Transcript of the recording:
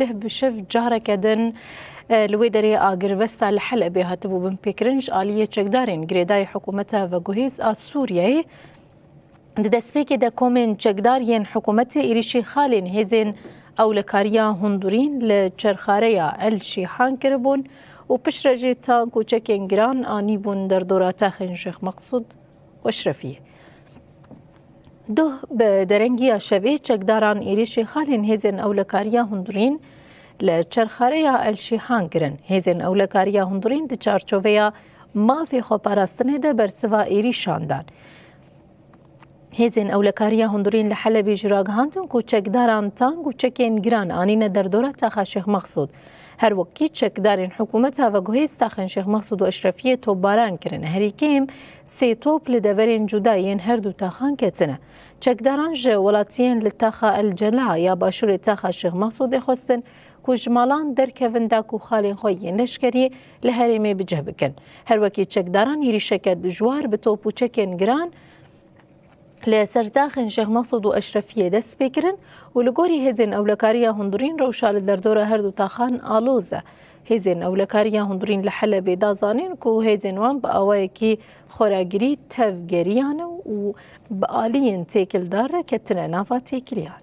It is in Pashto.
ده بشف جارة كدن الويدري آقربستا الحلقة بها تبو بن بيكرنج آلية چكدارين قريداي حكومتها وقوهيز سورياي دسبيكي دا كومين چكدارين حكومتي إريشي خالين هزين أولكاريا هندورين لچرخاريا الشيحان كربون و پشرجي تانك و چكين گران آني بون در دورات خنشيخ مقصود واشرفيه ده بدرنگي شوي چكداران إريشي خالين هزين أولكاريا هندورين لچرخاريا الشيحان گرن هزين أولكاريا هندورين دي چارچوفيا ما في خو پاراستنه ده برسوا إريشان دان هزين أولكاريا هندورين لحلبي جراغ هانتن كو چكداران تانگ و چكين گران آنين در دورات خنشيخ مقصود هر وكي چكدارين حكومتها وگوهيستا خنشيخ مقصود و اشرفيه توباران کرن هريكيم سي توب لدورين جداين هر دو تاخان كتنه چكداران جه ولاتين لتاخا الجلاء يا باشور تاخا شيخ مقصود خواستن كو جمالان در كفنداكو خالين خوين لشكري لهريمي بجه بكن هر وكي چكداران يري شكت بجوار بتوب و چكين گران لسرتاخن شيخ مقصود واشرفيه دس بكرن ولغوري هزين اولكاريا هندورين روشال دردوره هردو تاخان آلوزه هزين اولكاريا هندورين لحلب دازانين كو هزين وان باوايكي خوراگري تفگريان و بآلين تيكل داره كتنا نافا تيكليان